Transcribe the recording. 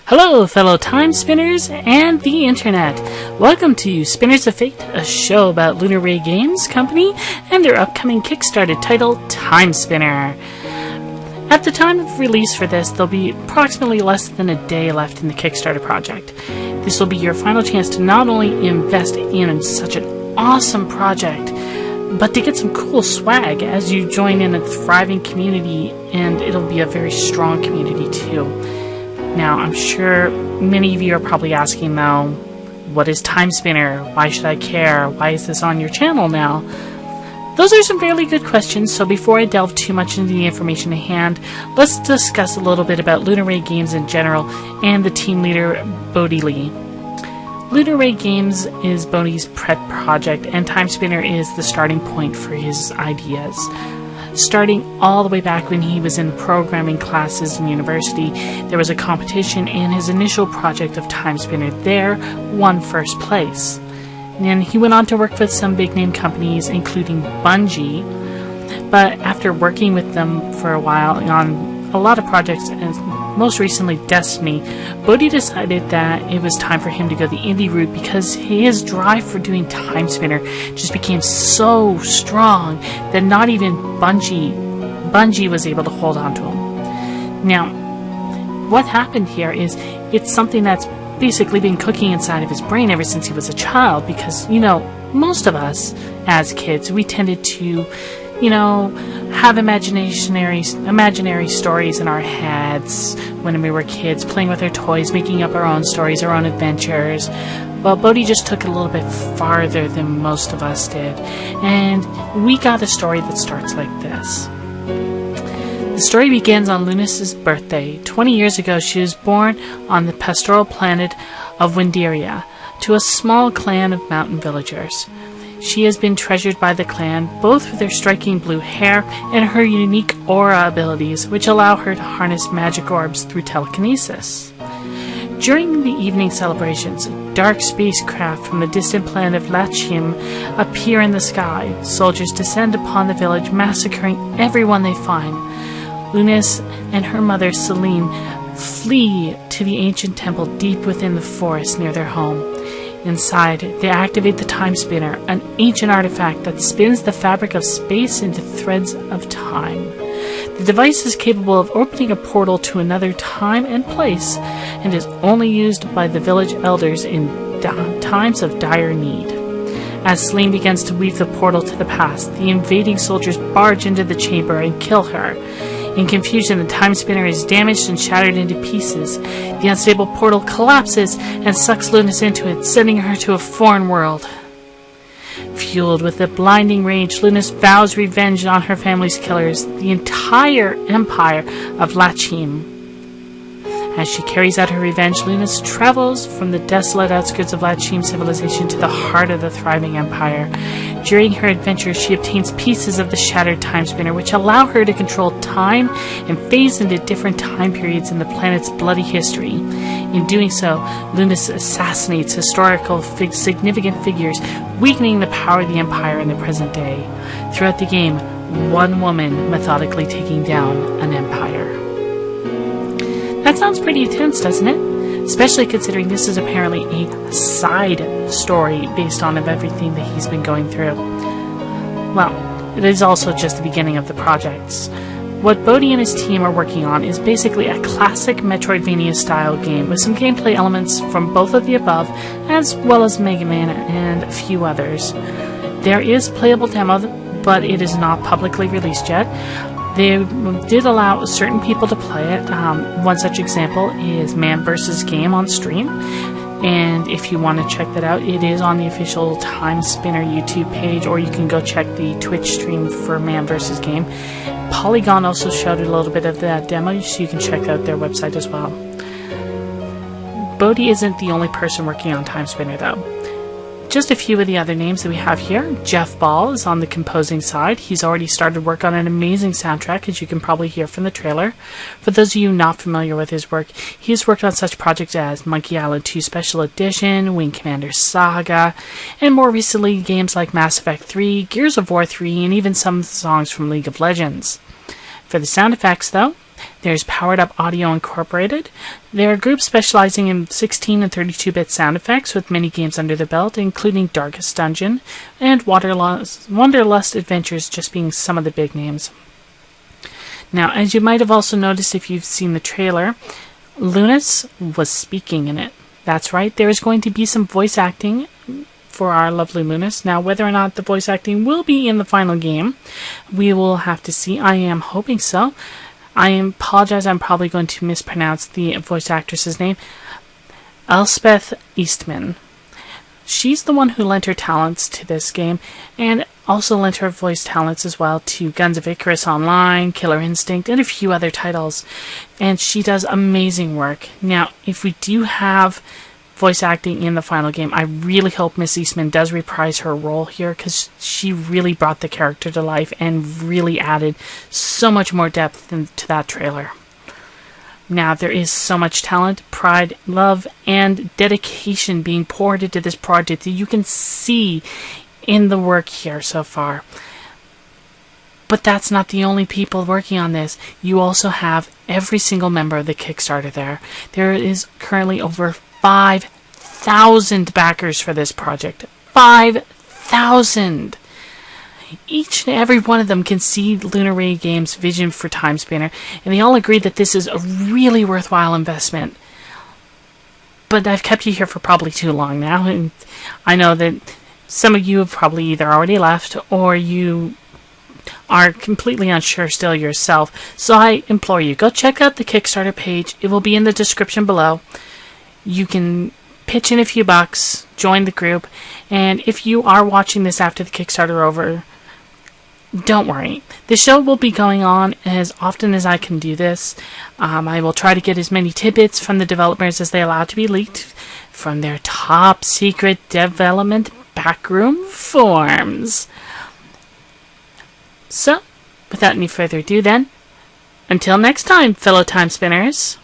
Hello, fellow time spinners and the internet. Welcome to Spinners of Fate, a show about Lunar Games Company and their upcoming Kickstarter title, Time Spinner. At the time of release for this, there'll be approximately less than a day left in the Kickstarter project. This will be your final chance to not only invest in such an awesome project, but to get some cool swag as you join in a thriving community, and it'll be a very strong community too. Now, I'm sure many of you are probably asking though, what is Time Spinner? Why should I care? Why is this on your channel now? Those are some fairly good questions, so before I delve too much into the information at hand, let's discuss a little bit about Lunar Games in general and the team leader, Bodie Lee. Lunar Games is Bodie's pet project, and Time Spinner is the starting point for his ideas. Starting all the way back when he was in programming classes in university, there was a competition, and his initial project of Time Spinner there won first place. And he went on to work with some big-name companies, including Bungie, but after working with them for a while on a lot of projects, and most recently Destiny, Bodie decided that it was time for him to go the indie route because his drive for doing Time Spinner just became so strong that not even Bungie was able to hold on to him. Now, what happened here is it's something that's basically been cooking inside of his brain ever since he was a child, because, most of us as kids, we tended to, have imaginary stories in our heads when we were kids, playing with our toys, making up our own stories, our own adventures. Well, Bodie just took it a little bit farther than most of us did, and we got a story that starts like this. The story begins on Lunas's birthday. 20 years ago, she was born on the pastoral planet of Winderia to a small clan of mountain villagers. She has been treasured by the clan, both for their striking blue hair and her unique aura abilities, which allow her to harness magic orbs through telekinesis. During the evening celebrations, dark spacecraft from the distant planet of Lachim appear in the sky. Soldiers descend upon the village, massacring everyone they find. Lunas and her mother, Celine, flee to the ancient temple deep within the forest near their home. Inside, they activate the Time Spinner, an ancient artifact that spins the fabric of space into threads of time. The device is capable of opening a portal to another time and place, and is only used by the village elders in times of dire need. As Celine begins to weave the portal to the past, the invading soldiers barge into the chamber and kill her. In confusion, the Time Spinner is damaged and shattered into pieces. The unstable portal collapses and sucks Lunas into it, sending her to a foreign world. Fueled with a blinding rage, Lunas vows revenge on her family's killers, the entire empire of Lachim. As she carries out her revenge, Lunas travels from the desolate outskirts of Lachim civilization to the heart of the thriving empire. During her adventure, she obtains pieces of the shattered Time Spinner, which allow her to control time and phase into different time periods in the planet's bloody history. In doing so, Lunas assassinates historical significant figures, weakening the power of the empire in the present day. Throughout the game, one woman methodically taking down an empire. That sounds pretty intense, doesn't it? Especially considering this is apparently a side story based on everything that he's been going through. Well, it is also just the beginning of the projects. What Bodie and his team are working on is basically a classic Metroidvania-style game with some gameplay elements from both of the above, as well as Mega Man and a few others. There is a playable demo, but it is not publicly released yet. They did allow certain people to play it. One such example is Man vs. Game on stream. And if you want to check that out, it is on the official Time Spinner YouTube page, or you can go check the Twitch stream for Man vs. Game. Polygon also showed a little bit of that demo, so you can check out their website as well. Bodie isn't the only person working on Time Spinner, though. Just a few of the other names that we have here. Jeff Ball is on the composing side. He's already started work on an amazing soundtrack, as you can probably hear from the trailer. For those of you not familiar with his work, he has worked on such projects as Monkey Island 2 Special Edition, Wing Commander Saga, and more recently games like Mass Effect 3, Gears of War 3, and even some songs from League of Legends. For the sound effects, though, There's Powered Up Audio Incorporated. They're a group specializing in 16 and 32-bit sound effects with many games under their belt, including Darkest Dungeon and Wanderlust Adventures, just being some of the big names. Now, as you might have also noticed if you've seen the trailer, Lunar was speaking in it. That's right, there is going to be some voice acting for our lovely Lunar. Now, whether or not the voice acting will be in the final game, we will have to see. I am hoping so. I apologize, I'm probably going to mispronounce the voice actress's name. Elspeth Eastman. She's the one who lent her talents to this game, and also lent her voice talents as well to Guns of Icarus Online, Killer Instinct, and a few other titles. And she does amazing work. Now, if we do have voice acting in the final game, I really hope Miss Eastman does reprise her role here, because she really brought the character to life and really added so much more depth to that trailer. Now, there is so much talent, pride, love, and dedication being poured into this project that you can see in the work here so far. But that's not the only people working on this. You also have every single member of the Kickstarter there. There is currently over 5,000 backers for this project. 5,000! Each and every one of them can see Lunar Ray Games' vision for Time Spinner, and they all agree that this is a really worthwhile investment. But I've kept you here for probably too long now, and I know that some of you have probably either already left or you are completely unsure still yourself. So I implore you, go check out the Kickstarter page. It will be in the description below. You can pitch in a few bucks, join the group, and if you are watching this after the Kickstarter over, don't worry. The show will be going on as often as I can do this. I will try to get as many tidbits from the developers as they allow to be leaked from their top secret development backroom forms. So, without any further ado then, until next time, fellow Time Spinners.